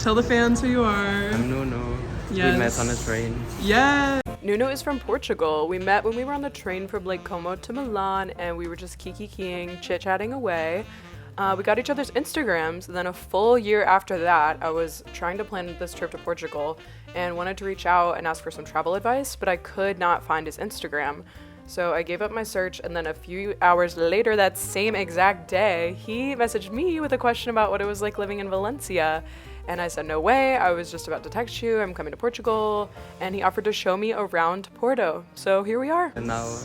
Tell the fans who you are. I'm Nuno. Yes. We met on a train. Yeah. Nuno is from Portugal. We met when we were on the train from Lake Como to Milan, and we were just kiki-keying, chit-chatting away. We got each other's Instagrams, and then a full year after that, I was trying to plan this trip to Portugal and wanted to reach out and ask for some travel advice, but I could not find his Instagram. So I gave up my search, and then a few hours later that same exact day, he messaged me with a question about what it was like living in Valencia. And I said, no way, I was just about to text you, I'm coming to Portugal. And he offered to show me around Porto. So here we are. And now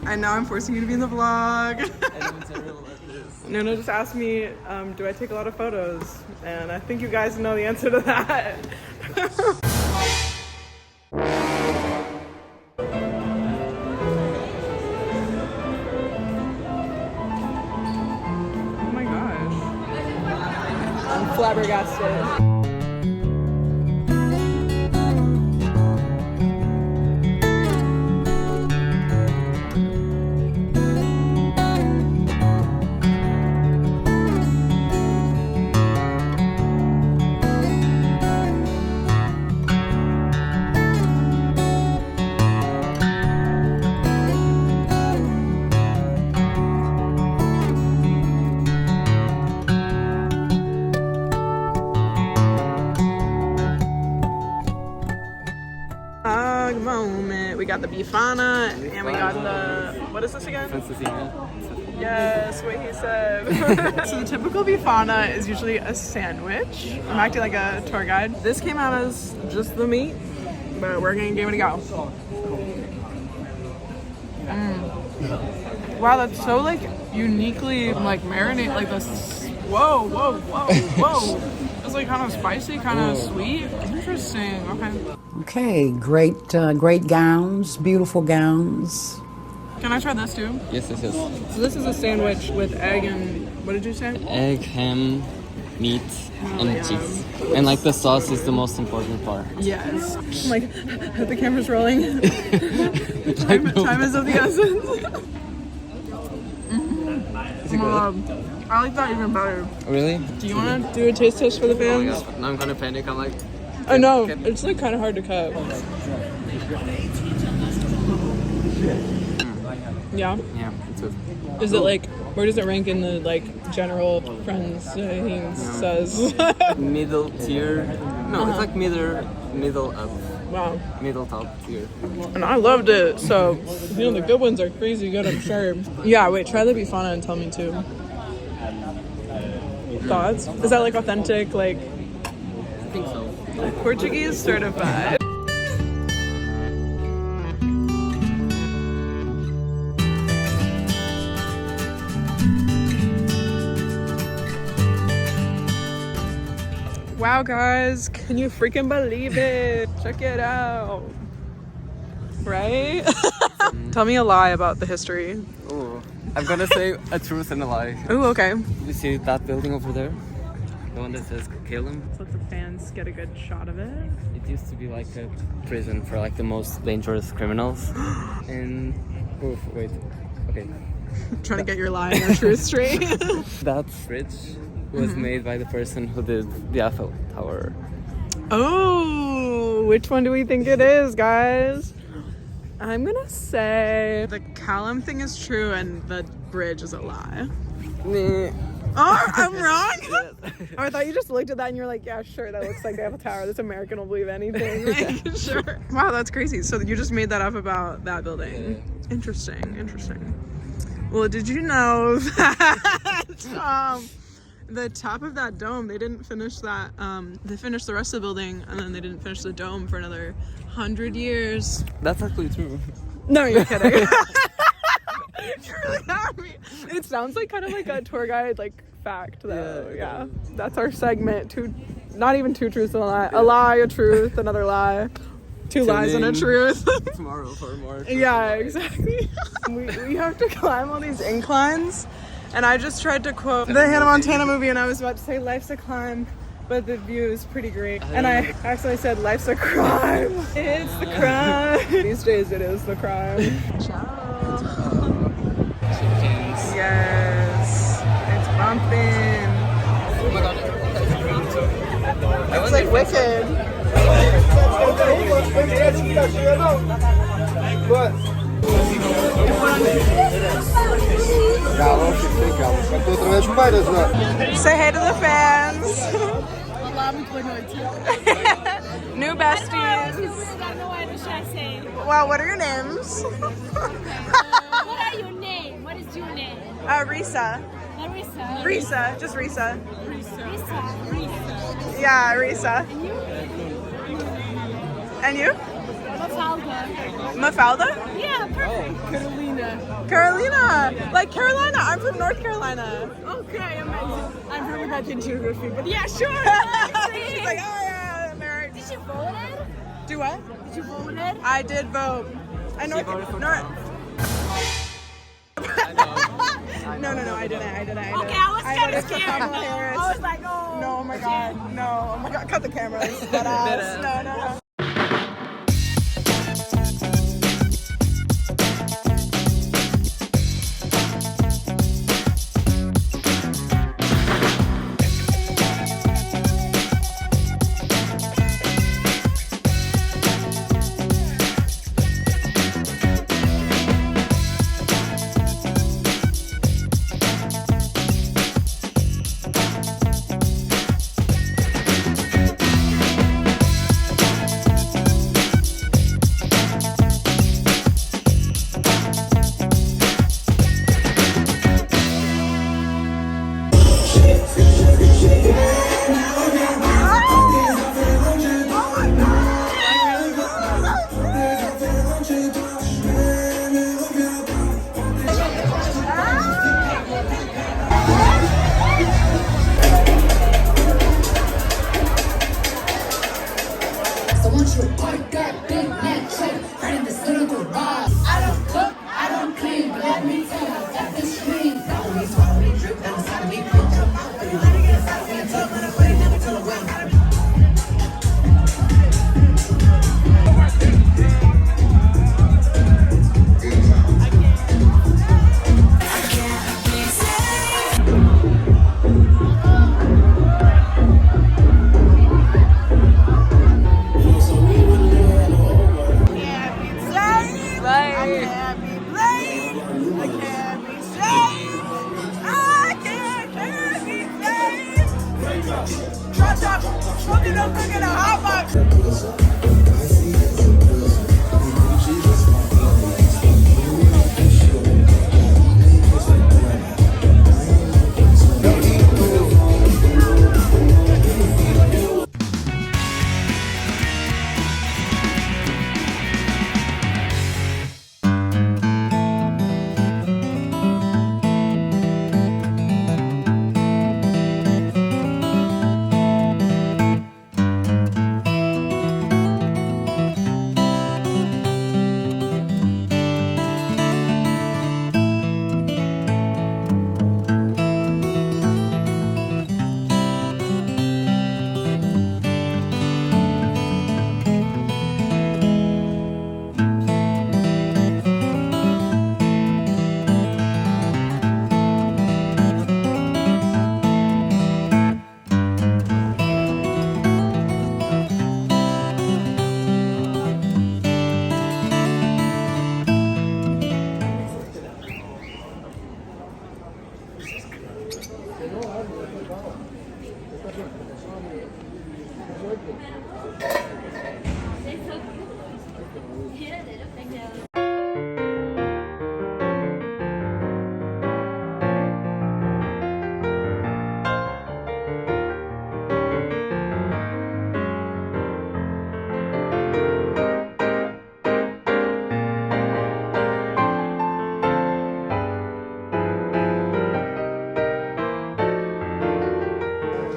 I'm forcing you to be in the vlog. Nuno just asked me, do I take a lot of photos? And I think you guys know the answer to that. Oh my gosh. I'm flabbergasted. Moment. We got the bifana and we got the, what is this again? Yes, what he said. So the typical bifana is usually a sandwich. I'm acting like a tour guide. This came out as just the meat, but we're gonna give it a go. Wow, that's so like uniquely like marinate, like this. Whoa, whoa, whoa, whoa. It's like kind of spicy, kind of sweet. Interesting. Okay. Okay, great gowns, beautiful gowns. Can I try this too? Yes. So this is a sandwich with egg and, what did you say? Egg, ham, meat, and cheese. And like the sauce is the most important part. Yes. I'm like, the camera's rolling. Time is of the essence. Is it good? I like that even better. Really? Do you want to do a taste test for the Oh my fans? god, now I'm gonna panic. I'm like... I know, it's like kind of hard to cut. Yeah? Yeah, it's good. Is it like, where does it rank in the like general friends says? Middle tier. No, it's like middle up. Wow. Middle top tier. And I loved it, so, you know, the good ones are crazy good, I'm sure. Yeah, wait, try the bifana and tell me too. Thoughts? Is that like authentic, like... I think so. Portuguese certified. Wow, guys, can you freaking believe it? Check it out. Right? Tell me a lie about the history. Ooh, I'm gonna say a truth and a lie. Ooh, okay. You see that building over there? The one that says kill him? So let the fans get a good shot of it. It used to be like a prison for like the most dangerous criminals. And oof, wait. Okay. Trying to get your lie and your truth straight. That bridge was made by the person who did the Eiffel Tower. Oh, which one do we think it is, guys? I'm gonna say the Callum thing is true and the bridge is a lie. Nah. Oh, I'm wrong? Oh, I thought you just looked at that and you're like, yeah, sure, that looks like the Eiffel Tower. This American will believe anything. Like, sure. Wow, that's crazy. So you just made that up about that building. Yeah. Interesting. Well, did you know that the top of that dome, they didn't finish that, they finished the rest of the building and then they didn't finish the dome for another 100 years. That's actually true. No, you're kidding. You really got me. It sounds like kind of like a tour guide like fact though. Yeah. That's our segment. Not even two truths and a lie. A lie, a truth, another lie. Two lies and a truth. Tomorrow for more. Yeah, exactly. we have to climb all these inclines. And I just tried to quote the Hannah Montana movie and I was about to say life's a climb, but the view is pretty great. And I actually said life's a crime. It's the crime. These days it is the crime. Ciao. Yes. It's bumping. Oh my god, that's green too. It's like wicked. Say hey to the fans. New besties. Wow, what are your names? What are your name? What is your name? Risa. Larissa. Risa, just Risa. Risa. Yeah, Risa. And you? Mafalda. Mafalda? Yeah, perfect. Carolina. Like Carolina. I'm from North Carolina. Okay, amazing. I'm really bad in geography, but yeah, sure. She's like, oh yeah, American. Did you vote it? Do what? Did you vote it? I did vote. I know. No, I didn't. Okay, I was kind of voted for scared. Kamala Harris. I was like, oh. No, oh my god, no, oh my god, cut the cameras. But, no.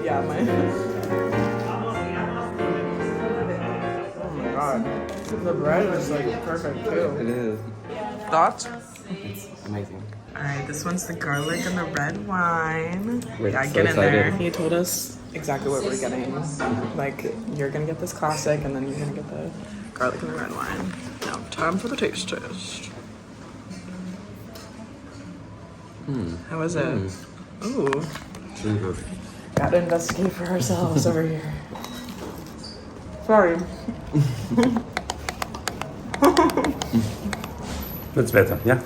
Yeah, my. Oh my god. The bread is like perfect too. It is. Thoughts? It's amazing. Alright, this one's the garlic and the red wine. We're Yeah, so get in there. excited. He told us exactly what we're getting. Like, you're gonna get this classic and then you're gonna get the garlic and the red wine. Now, time for the taste test. How is it? Ooh. It's really good. Gotta investigate for ourselves over here. Sorry. That's better, yeah?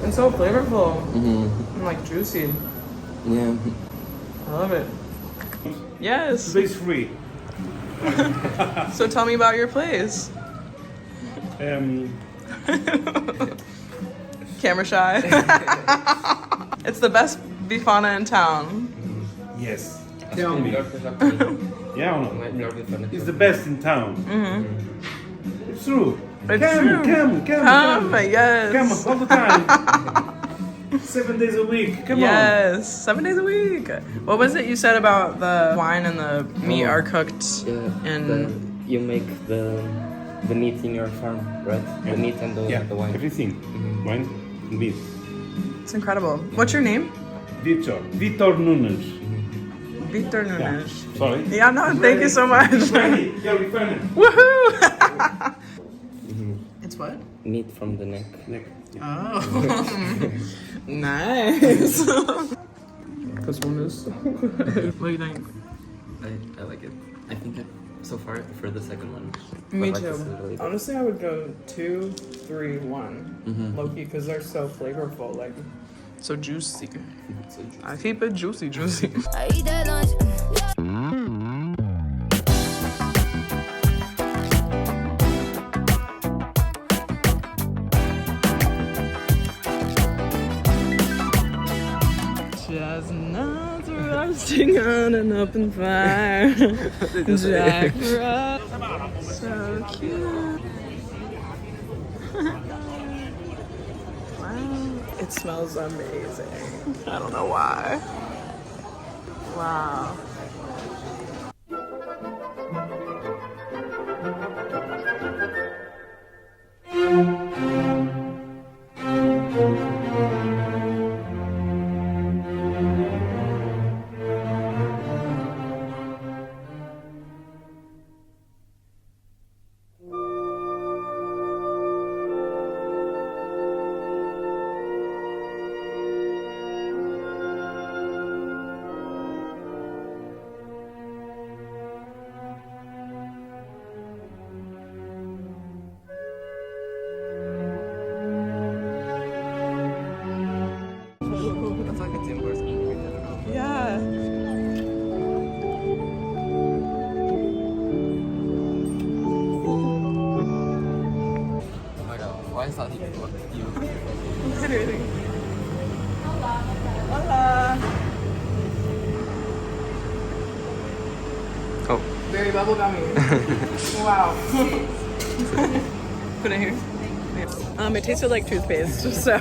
It's so flavorful. And like juicy. Yeah. I love it. Yes. Space free. So tell me about your place. Camera shy. It's the best bifana in town. Yes. Tell me. Yeah or no? It's the best in town. It's true. It's true. Come, Yes. Come all the time. 7 days a week. Come on. Yes, 7 days a week. What was it you said about the wine and the meat are cooked in? You make the meat in your farm, right? The meat and the wine. Everything. Wine and meat. It's incredible. What's your name? Vitor Nunes. Victor Nunes. Sorry. Yeah, no, thank you so much. Yeah, we found it. Woohoo! It's what? Meat from the neck. Oh, nice. This one is so good. What do you think? I like it. I think so far I prefer the second one. Me But, like, too. this is really good. Honestly, I would go 2, 3, 1. Low-key, because they're so flavorful, like so juicy. So juicy. I keep it juicy. I eat that lunch. Chestnuts roasting on an open fire. Jack Frost, so cute. Wow, it smells amazing. I don't know why. Wow. That's like a Tim Hortons. Yeah. Oh my god, why is that you? Literally. Hola. Oh. Very bubblegummy. Wow. Put it here. It tasted like toothpaste, so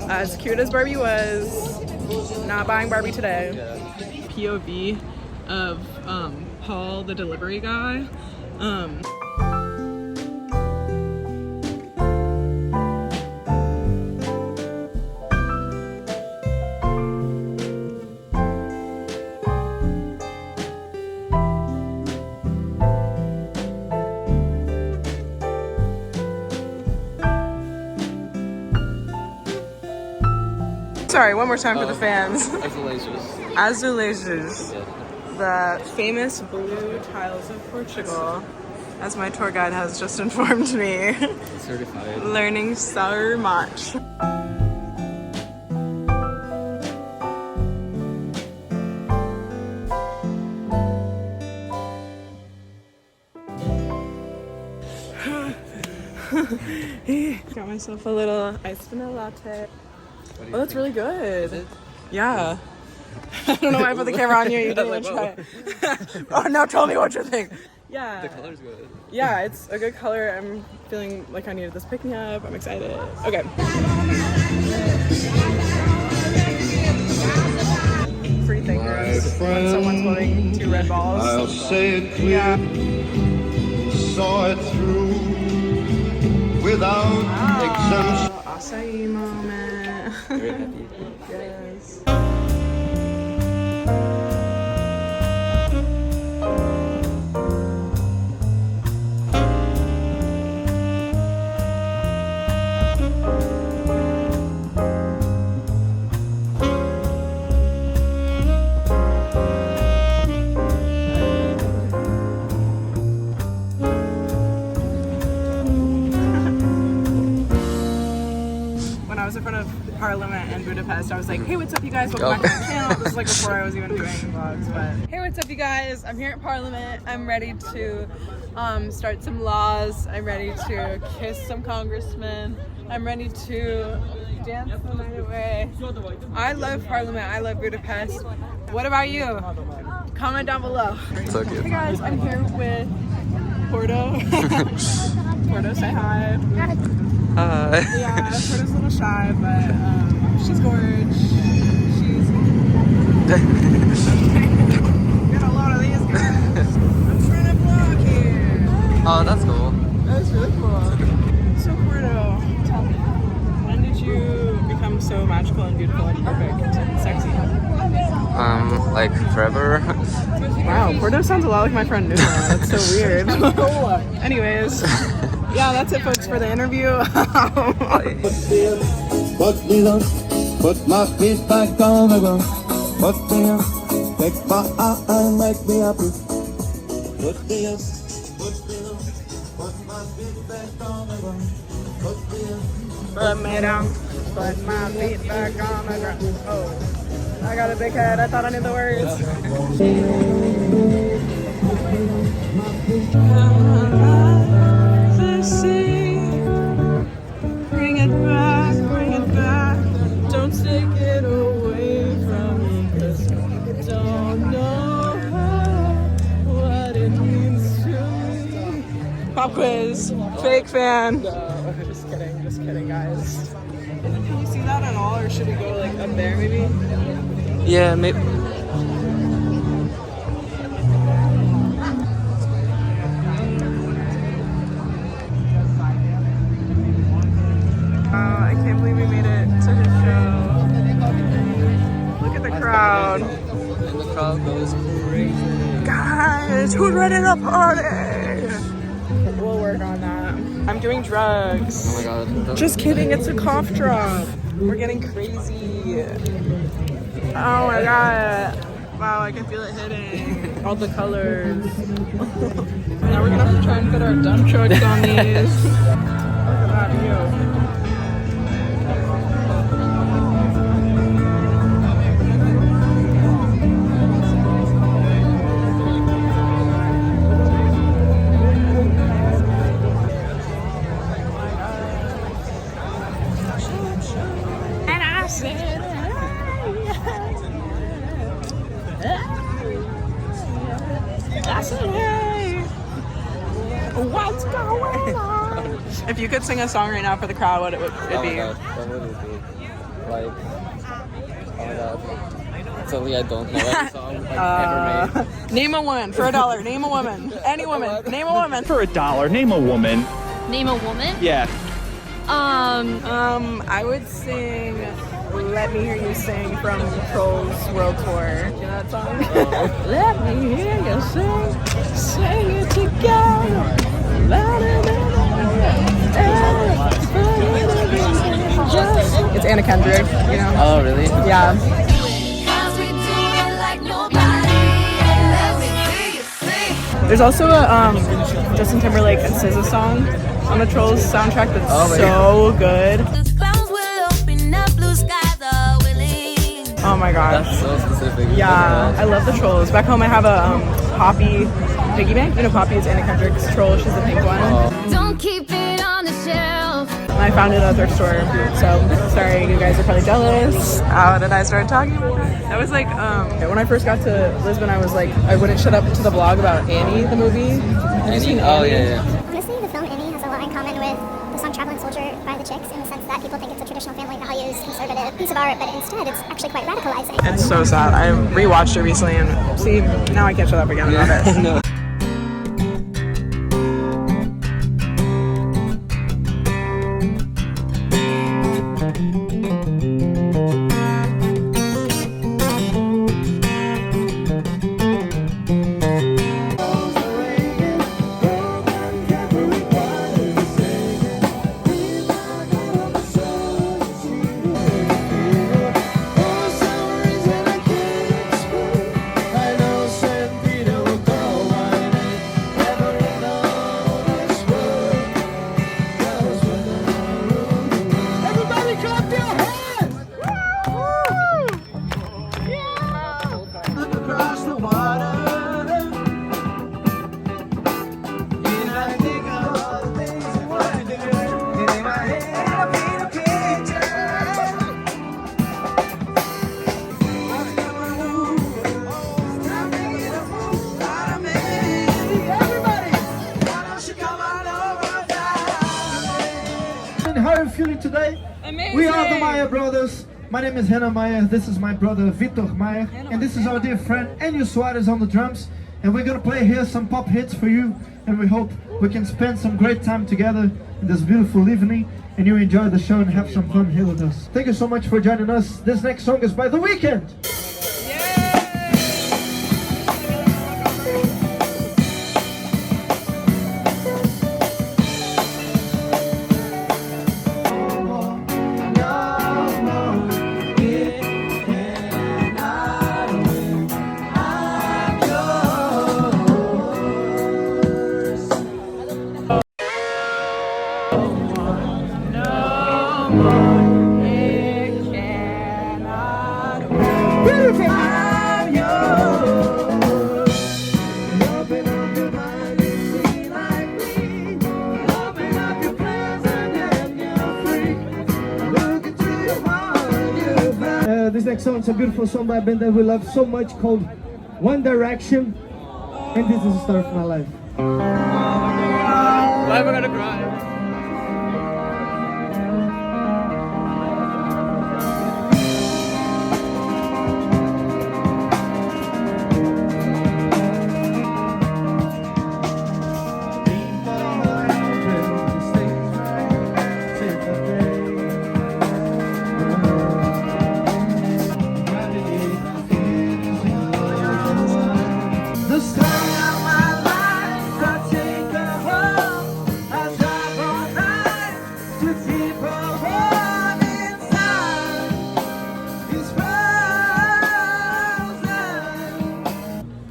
as cute as Barbie was, not buying Barbie today. POV of Paul, the delivery guy. Sorry, one more time for the fans. Azulejos. The famous blue tiles of Portugal, as my tour guide has just informed me. Certified. Learning so much. Got myself a little iced vanilla latte. Oh, that's really good. Yeah. I don't know why I put the camera on you. You didn't even try it. Oh, now tell me what you think. Yeah. The color's good. Yeah, it's a good color. I'm feeling like I needed this pick me up. I'm excited. Okay. Free thinkers when someone's holding 2 red balls. I'll say it clear, Yeah. saw it through without exemption. Oh, acai moment. Very happy. Yes. when I was in front of Parliament in Budapest, I was like, hey, what's up, you guys? Welcome back to the channel. This is like before I was even doing vlogs, but hey, what's up, you guys? I'm here at Parliament. I'm ready to start some laws. I'm ready to kiss some congressmen. I'm ready to dance the night away. I love Parliament. I love Budapest. What about you? Comment down below. So cute. Hey guys, I'm here with Porto. Porto, say hi. Yeah, Porto's a little shy, but she's gorgeous. She's got a lot of these girls. I'm trying to vlog here. Oh, that's cool. That's really cool. So Porto, tell me, when did you become so magical and beautiful and perfect and sexy? Like forever. Wow, Porto sounds a lot like my friend Nuno. That's so weird. Anyways, yeah, that's it, folks, for the interview. Put my feet back on the ground. Put me up, take my eye and make me happy. Put me up, put my feet back on the ground. Put me up. Put me down, put my feet back on the ground. Oh, I got a big head. I thought I knew the words. The sea, bring it back, bring it back. Don't take it away from me, 'cause I don't know what it means to me. Pop quiz, fake fan. Just kidding, guys. Can you see that at all, or should we go like up there maybe? Yeah, maybe. I can't believe we made it to the show. Look at the crowd. And the crowd goes crazy. Guys, who's ready to party? We'll work on that. I'm doing drugs. Oh my god. Just kidding, it's a cough drop. We're getting crazy. Oh my god. Wow, I can feel it hitting. All the colors. Now we're gonna have to try and fit our dump trucks on these. Look at that view. What's going on? If you could sing a song right now for the crowd, what it would Oh be? my god, what would it be? Like, oh my god. Totally, I don't know any song like ever made. Name a woman for $1. Name a woman. Any woman. Name a woman. For $1, name a woman. Name a woman? Yeah. I would sing Let Me Hear You Sing from Trolls World Tour. You know that song? Let me hear you sing it together. It's Anna Kendrick, you know? Oh, really? Yeah. There's also a Justin Timberlake and SZA song on the Trolls soundtrack that's so good. Oh my gosh. That's so specific. Yeah, I love the Trolls. Back home I have a Poppy piggy bank. You know Poppy is Anna Kendrick's troll. She's the pink one. Don't keep it on the shelf. And I found it at a thrift store. So sorry, you guys are probably jealous. How did I start talking about that? That was like when I first got to Lisbon, I was like, I wouldn't shut up to the vlog about Annie, the movie. Have you seen Oh, Annie? yeah. Honestly, the film Annie has a lot in common with the song Traveling Soldier by the Chicks in the sense that people think it's a traditional family values, conservative piece of art, but instead it's actually quite radicalizing. It's so sad. I rewatched it recently and see, now I can't shut up again about it. No. today? Amazing. We are the Meyer brothers. My name is Hannah Meyer. This is my brother Vitor Meyer. And this is our dear friend Enio Suarez on the drums. And we're gonna play here some pop hits for you. And we hope we can spend some great time together in this beautiful evening. And you enjoy the show and have some fun here with us. Thank you so much for joining us. This next song is by The Weeknd. This next song is a beautiful song by a band that we love so much called One Direction. And this is the start of my life. Why am I gonna cry? The story of my life, I take her home. I drive all night to keep her warm inside. It's frozen.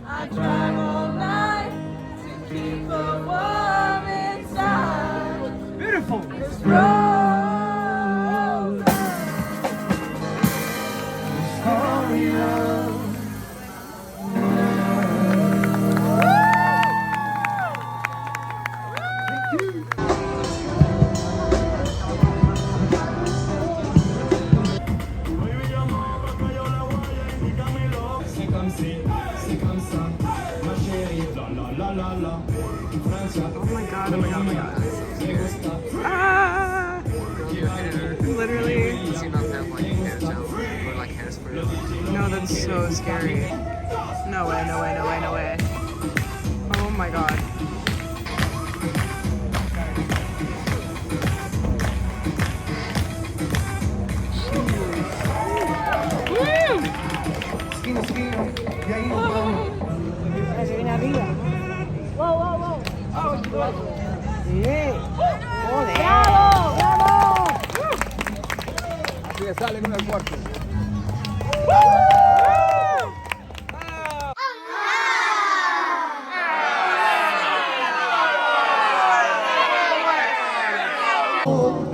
I drive all night to keep her warm inside. Beautiful. It's frozen. The story of Oh my god, oh my god, oh my god. Ah! Literally. Does he not have like hair gel or like hairspray? No, that's so scary. No way, no way, no way, no way. Oh my god. Así que sale con el cuarto.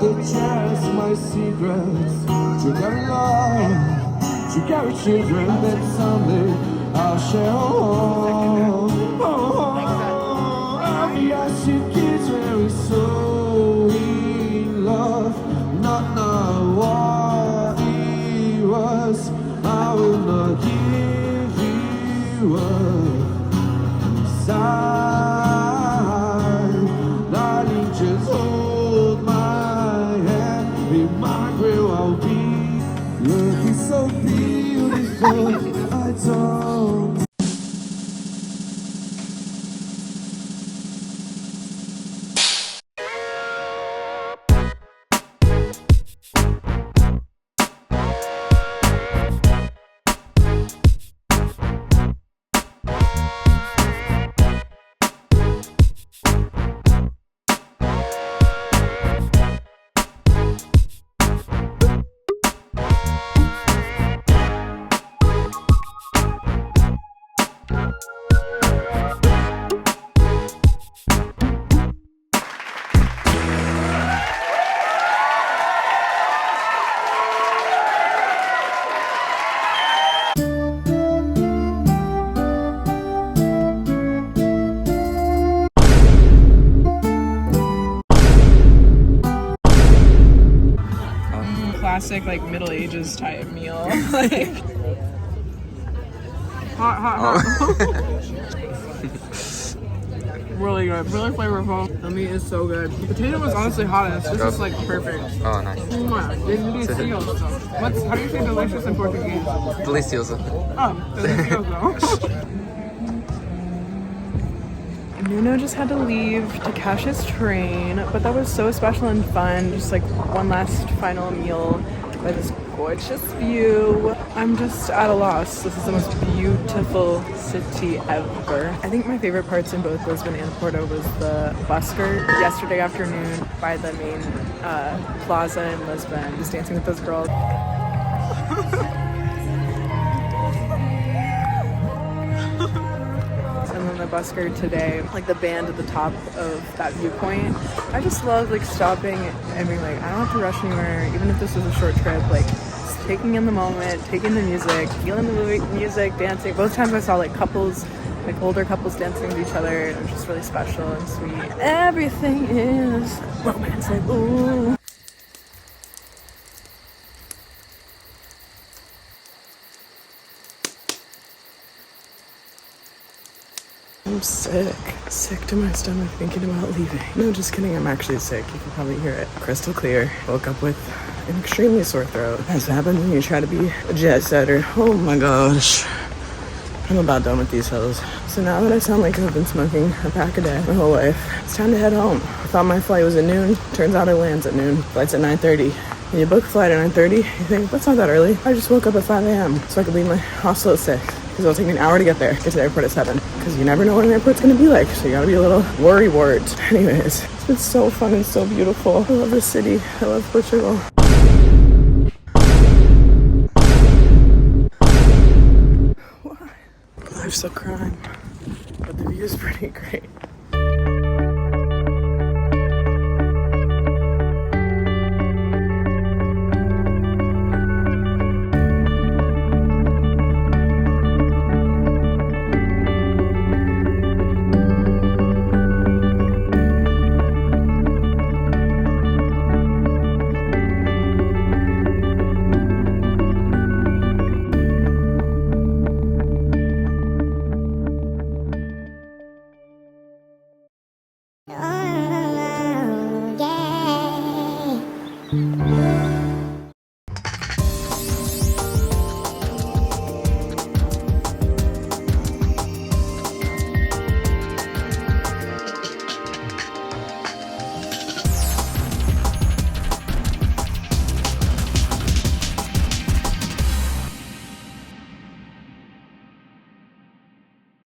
They cherish my secrets. You carry love, you carry children that someday I'll share. Yes, she keeps very so in love, not know what it was. I will not give you up. Darling, just hold my hand, be my girl, I'll be. Looking so beautiful, I don't. Classic, like, Middle Ages type meal. Like, hot. Really good. Really flavorful. The meat is so good. The potato was honestly hottest. This is like perfect. Oh, nice. Delicioso. How do you say delicious in Portuguese? Delicioso. Oh, delicioso. Nuno just had to leave to catch his train, but that was so special and fun. Just like one last final meal by this gorgeous view. I'm just at a loss. This is the most beautiful city ever. I think my favorite parts in both Lisbon and Porto was the busker yesterday afternoon by the main plaza in Lisbon, just dancing with those girls. And then the busker today, like the band at the top of that viewpoint. I just love like stopping and being like, I don't have to rush anywhere, even if this was a short trip, like just taking in the moment, taking the music, feeling the music, dancing. Both times I saw like couples, like older couples dancing with each other. It was just really special and sweet. Everything is romantic, ooh. I'm sick. Sick to my stomach thinking about leaving. No, just kidding. I'm actually sick. You can probably hear it. Crystal clear. Woke up with an extremely sore throat. That's what happens when you try to be a jet setter. Oh my gosh. I'm about done with these hills. So now that I sound like I've been smoking a pack a day my whole life, it's time to head home. I thought my flight was at noon. Turns out it lands at noon. Flight's at 9:30. When you book a flight at 9:30, you think, that's not that early. I just woke up at 5 a.m. so I could leave my hostel at 6. Because it'll take me an hour to get there. Get to the airport at 7. Because you never know what an airport's going to be like. So you got to be a little worrywart. Anyways, it's been so fun and so beautiful. I love this city. I love Portugal. What? Life's a crime. But the view is pretty great.